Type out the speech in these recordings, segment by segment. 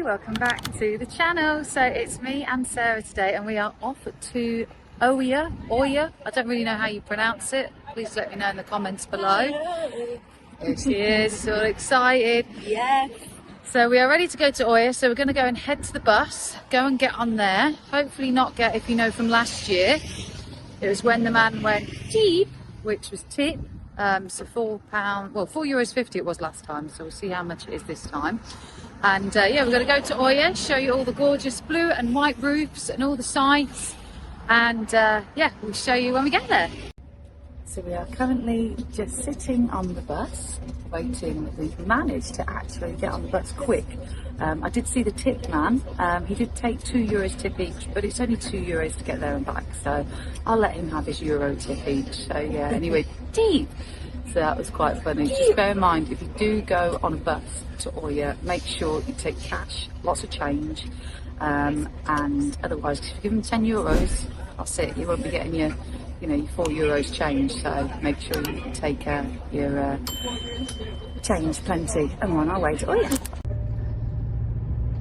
Hello, welcome back to the channel. So it's me and Sarah today and we are off to 𝗙cie. I don't really know how you pronounce it. Please let me know in the comments below. Here she is, so excited. Yes. So we are ready to go to 𝗙cie, so we're going to go and head to the bus, go and get on there. Hopefully not get, if you know from last year, it was when the man went cheap, which was tip. So £4, well €4.50 it was last time, so we'll see how much it is this time. And yeah, we're going to go to 𝗙cie, show you all the gorgeous blue and white roofs and all the sights, and yeah, we'll show you when we get there. So we are currently just sitting on the bus waiting. We've managed to actually get on the bus quick. I did see the tip man. He did take €2 tip each, but it's only €2 to get there and back, so I'll let him have his euro tip each. So yeah, anyway, deep. So that was quite funny. Just bear in mind, if you do go on a bus to 𝗙cie, make sure you take cash, lots of change, and otherwise, if you give them €10, that's it. You won't be getting your, you know, your €4 change. So make sure you take your change plenty, and we're on our way to 𝗙cie.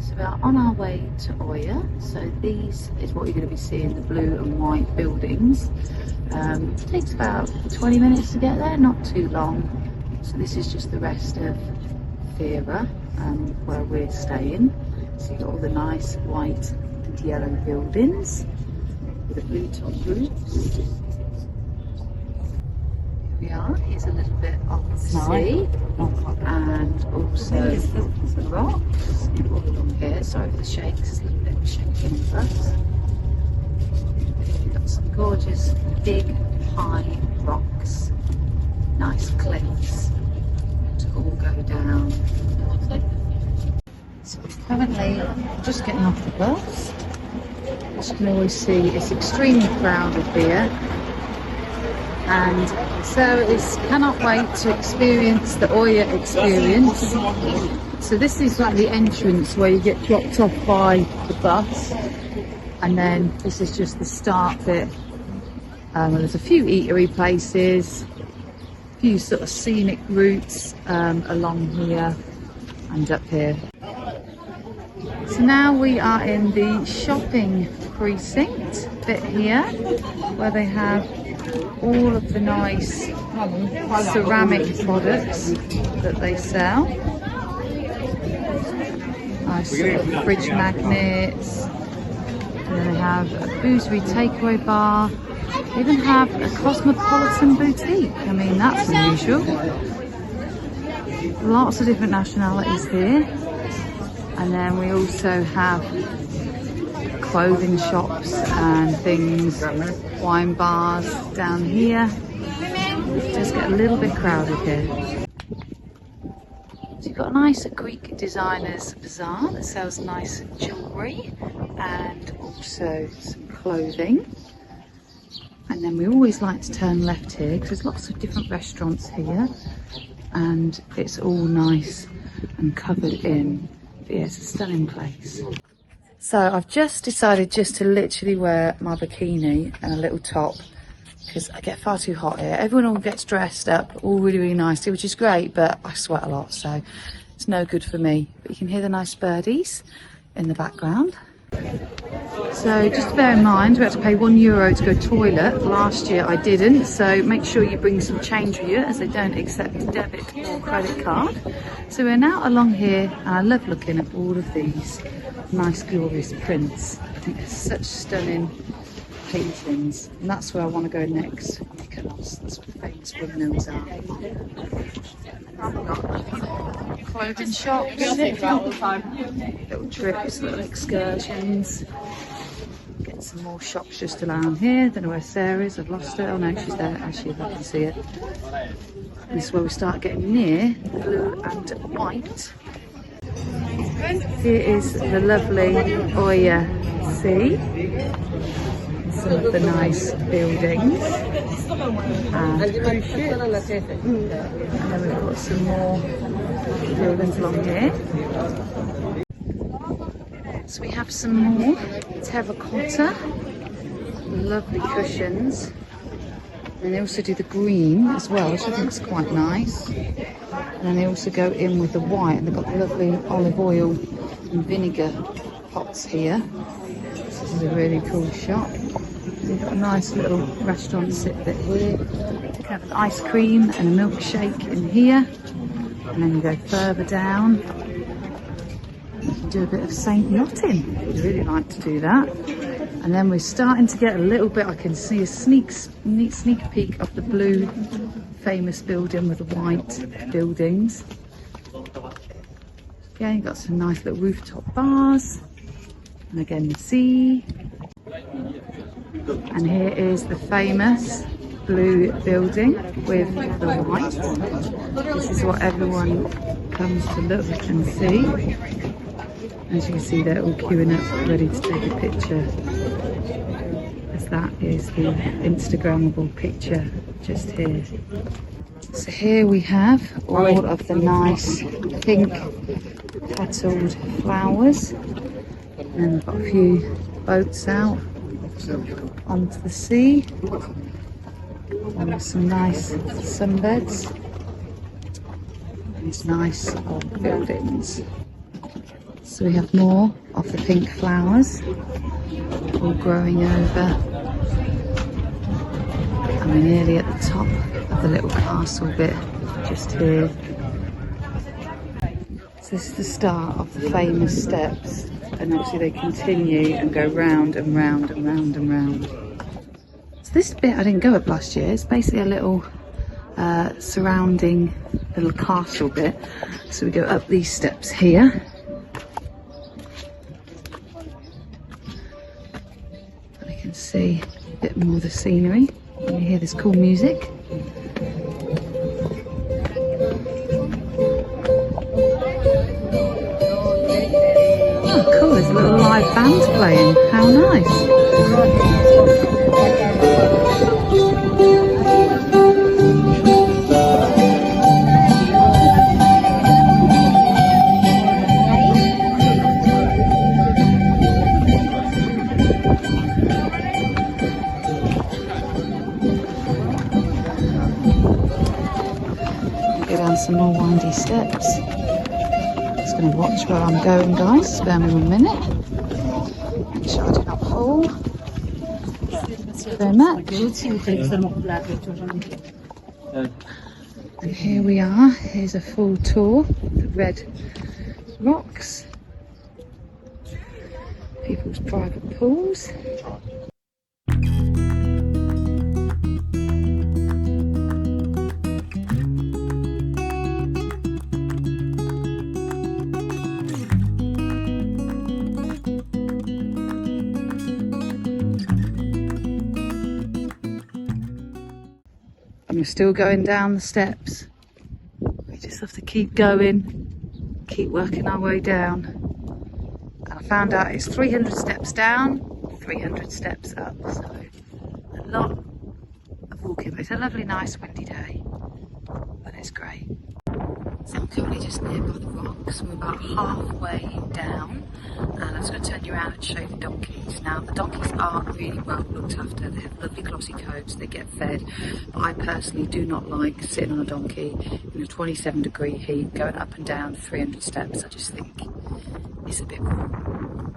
So we are on our way to 𝗙cie. So these is what you're going to be seeing, the blue and white buildings. It takes about 20 minutes to get there, not too long. So this is just the rest of 𝗙cie, where we're staying. So you've got all the nice white and yellow buildings with a blue top roofs. Here we are, here's a little bit of the sea, and also the rocks all along here. Sorry for the shakes, there's a little bit of shaking in the bus. We've got some gorgeous big high rocks, nice cliffs to all go down. So we're currently just getting off the bus. As you can always see, it's extremely crowded here, and Sarah cannot wait to experience the 𝗙cie experience. So this is like the entrance where you get dropped off by the bus, and then this is just the start bit. There's a few eatery places, a few sort of scenic routes along here and up here. So now we are in the shopping precinct bit here, where they have all of the nice ceramic products that they sell. Nice sort of fridge magnets. And then they have a 𝗙cie takeaway bar. They even have a cosmopolitan boutique. I mean, that's unusual. Lots of different nationalities here. And then we also have clothing shops and things, wine bars down here. It does get a little bit crowded here. So you've got a nice Greek designers bazaar that sells nice jewellery and also some clothing. And then we always like to turn left here because there's lots of different restaurants here, and it's all nice and covered in. But yeah, it's a stunning place. So I've just decided just to literally wear my bikini and a little top because I get far too hot here. Everyone all gets dressed up all really, really nicely, which is great, but I sweat a lot, so it's no good for me. But you can hear the nice birdies in the background. So just bear in mind, we had to pay €1 to go toilet. Last year I didn't, so make sure you bring some change with you, as they don't accept debit or credit card. So we're now along here, and I love looking at all of these nice glorious prints. I think they're such stunning paintings, and that's where I want to go next. Mykonos, that's where the famous windmills are. And we've got clothing shops, little trips, little excursions. Get some more shops just around here. Don't know where Sarah is, I've lost her. Oh no, she's there, actually, if I can see it. And this is where we start getting near the blue and white. Here is the lovely 𝗙cie Sea. Some of the nice buildings and cruise ships. And then we've got some more buildings along here. So we have some more terracotta, lovely cushions. And they also do the green as well, which I think is quite nice. And then they also go in with the white, and they've got the lovely olive oil some vinegar pots here. This is a really cool shop. We've got a nice little restaurant sit bit here. You have an ice cream and a milkshake in here. And then you go further down. You can do a bit of Saint yachting. I'd really like to do that. And then we're starting to get a little bit, I can see a sneak peek of the blue famous building with the white buildings. Yeah, you've got some nice little rooftop bars. And again, the sea. And here is the famous blue building with the white. This is what everyone comes to look and see. As you can see, they're all queuing up, ready to take a picture. As that is the Instagrammable picture just here. So here we have all of the nice pink petalled flowers. And we've got a few boats out onto the sea. And there's some nice sunbeds. These nice old buildings. So we have more of the pink flowers all growing over. And we're nearly at the top of the little castle bit just here. So this is the start of the famous steps, and obviously they continue and go round and round and round and round. So this bit I didn't go up last year. It's basically a little surrounding little castle bit. So we go up these steps here. See a bit more of the scenery. You hear this cool music. Oh cool, there's a little live band playing. How nice. Some more windy steps. Just going to watch where I'm going, guys. Spare me 1 minute. Make sure I do not fall. Thank you very much. And here we are. Here's a full tour of the red rocks. People's private pools. And we're still going down the steps. We just have to keep going, keep working our way down. And I found out it's 300 steps down, 300 steps up. So a lot of walking, but it's a lovely, nice, windy day. But it's great. So I'm currently just near by the rocks. We're about halfway down. And I'm just going to turn you around and show you the donkeys. Now, the donkeys are really well looked after. They have lovely glossy coats, they get fed. But I personally do not like sitting on a donkey in a 27-degree heat, going up and down 300 steps. I just think it's a bit warm.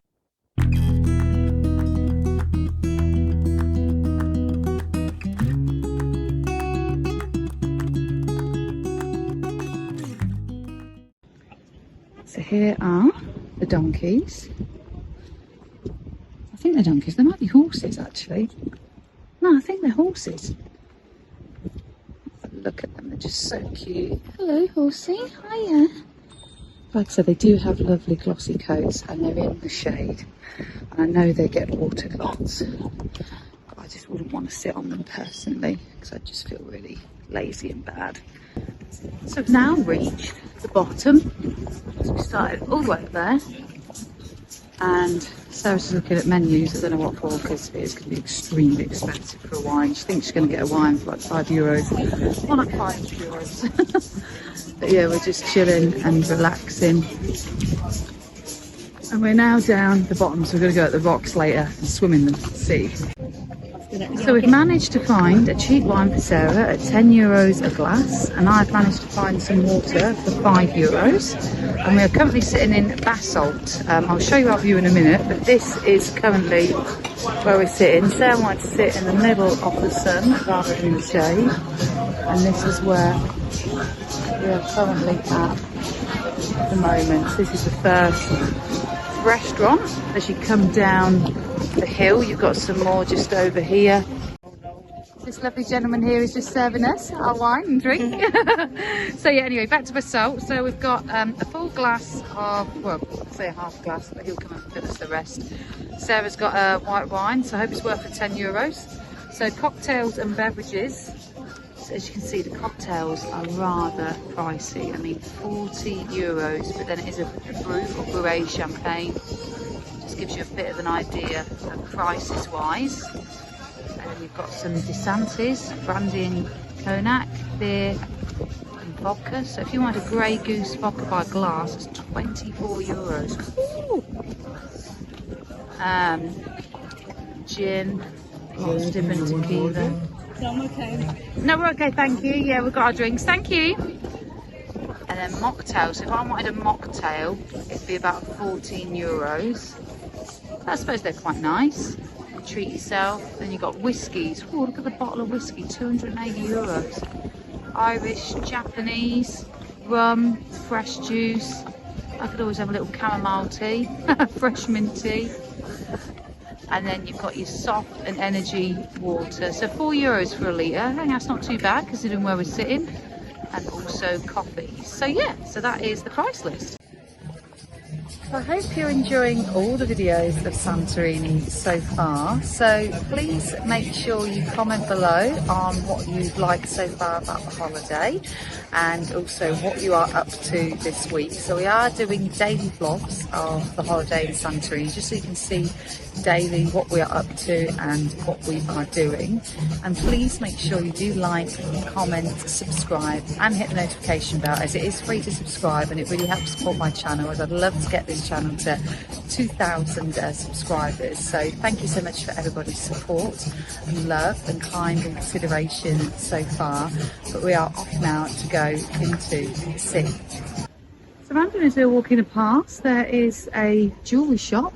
So here are the donkeys. I think they're donkeys. They might be horses, actually. No, I think they're horses. Look at them. They're just so cute. Hello, horsey. Hiya. Like I said, they do have lovely glossy coats and they're in the shade. And I know they get watered lots. But I just wouldn't want to sit on them personally because I just feel really lazy and bad. So we've now reached the bottom. So we started all the way up there. And Sarah's looking at menus. I don't know what for because it is going to be extremely expensive for a wine. She thinks she's going to get a wine for like €5. More like €5. But yeah, we're just chilling and relaxing. And we're now down the bottom, so we're going to go at the rocks later and swim in the sea. So we've managed to find a cheap wine for Sarah at €10 a glass, and I've managed to find some water for €5. And we are currently sitting in basalt. I'll show you our view in a minute, but this is currently where we're sitting. Sarah wanted to sit in the middle of the sun rather than the shade, and this is where we are currently at the moment. This is the first restaurant as you come down the hill. You've got some more just over here. This lovely gentleman here is just serving us our wine and drink. So yeah, anyway, back to basalt. So we've got a full glass of, well, I'll say a half glass, but he'll come and fill us the rest. Sarah's got a white wine, so I hope it's worth for €10. So cocktails and beverages. So as you can see, the cocktails are rather pricey. I mean, €40, but then it is a Brut or Bouet champagne. Just gives you a bit of an idea of prices wise. And then you've got some desantis, brandy and cognac, beer and vodka. So if you want a Grey Goose vodka by glass, it's €24. Gin, lots of different tequila. I'm okay. No, we're okay, thank you. Yeah, we've got our drinks, thank you. And then mocktails. So if I wanted a mocktail, it'd be about €14. I suppose they're quite nice. You treat yourself. Then you've got whiskies. Oh, look at the bottle of whiskey, €280. Irish, Japanese, rum, fresh juice. I could always have a little chamomile tea, fresh mint tea. And then you've got your soft and energy water. So €4 for a litre. I think that's not too bad considering where we're sitting. And also coffee. So yeah, so that is the price list. I hope you're enjoying all the videos of Santorini so far. So please make sure you comment below on what you've liked so far about the holiday and also what you are up to this week. So we are doing daily vlogs of the holiday in Santorini, just so you can see daily what we are up to and what we are doing. And please make sure you do like, comment, subscribe and hit the notification bell, as it is free to subscribe and it really helps support my channel, as I'd love to get this channel to 2,000 subscribers. So thank you so much for everybody's support and love and kind and consideration so far. But we are off now to go into the sea. So random as we're walking past, there is a jewellery shop.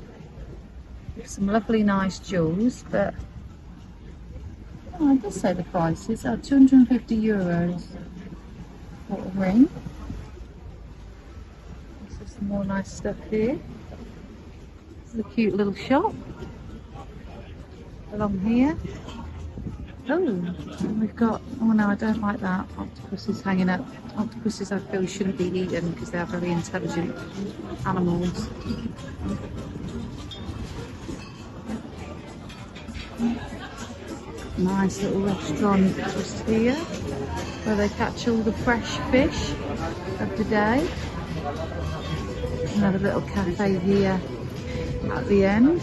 Some lovely nice jewels, but oh, it does say the prices are €250 for a ring. There's some more nice stuff here. This is a cute little shop along here. Oh, and we've got, oh no, I don't like that. Octopuses hanging up. Octopuses I feel shouldn't be eaten because they are very intelligent animals. Nice little restaurant just here where they catch all the fresh fish of the day. Another little cafe here at the end.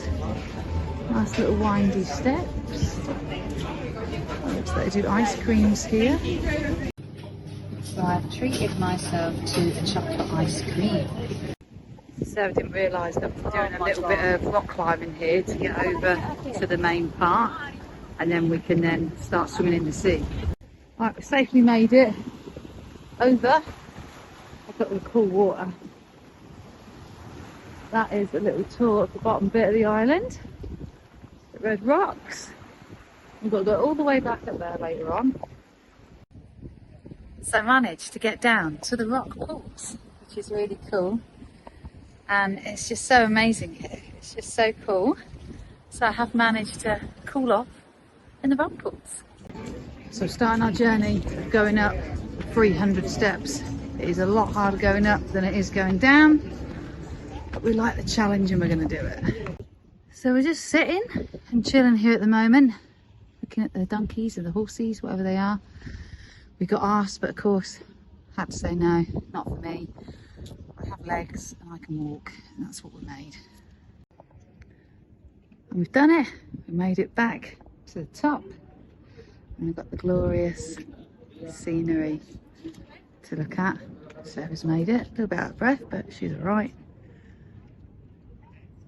Nice little windy steps. Looks like they do ice creams here. So I've treated myself to a chocolate ice cream. Sarah didn't realise that we're doing a little bit of rock climbing here to get over to the main part, and then we can then start swimming in the sea. Right, we safely made it over. I've got the cool water. That is a little tour of the bottom bit of the island. The red rocks. We've got to go all the way back up there later on. So I managed to get down to the rock pools, which is really cool. And it's just so amazing here. It's just so cool. So I have managed to cool off in the rock pools. So starting our journey going up 300 steps. It is a lot harder going up than it is going down, but we like the challenge and we're going to do it. So we're just sitting and chilling here at the moment, looking at the donkeys or the horses, whatever they are. We got asked, but of course had to say no, not for me. I have legs and I can walk, and that's what we made. And we've done it. We made it back to the top, and we've got the glorious scenery to look at. Sarah's made it. A little bit out of breath, but she's all right.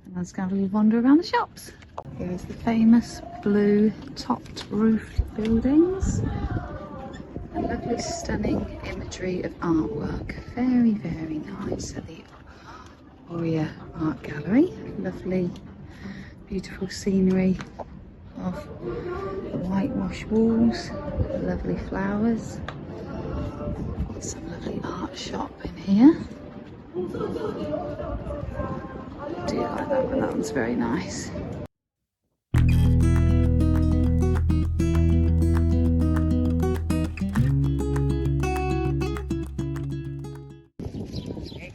And let's go have a little wander around the shops. Here's the famous blue topped roofed buildings. A lovely stunning imagery of artwork. Very, very nice at the 𝗙cie Art Gallery. Lovely, beautiful scenery of whitewashed walls, lovely flowers. Some lovely art shop in here. I do like that one, that one's very nice.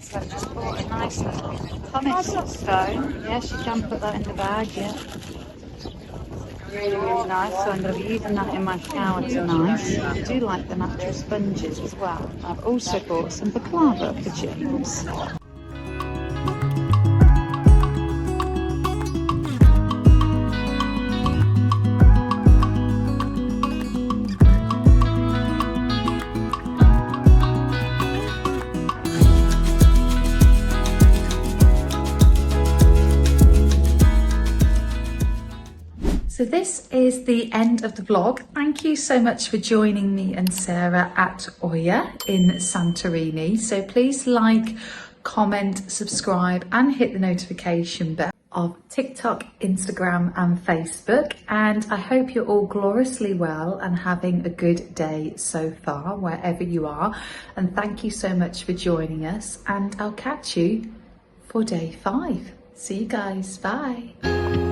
So I've just bought a nice little pumice stone. Yes, you can put that in the bag, yeah. Really, really nice. So I'm going to be using that in my shower tonight. I do like the natural sponges as well. I've also bought some baklava for James. So this is the end of the vlog. Thank you so much for joining me and Sarah at 𝗙cie in Santorini. So please like, comment, subscribe and hit the notification bell of TikTok, Instagram and Facebook. And I hope you're all gloriously well and having a good day so far, wherever you are. And thank you so much for joining us, and I'll catch you for day 5. See you guys, bye.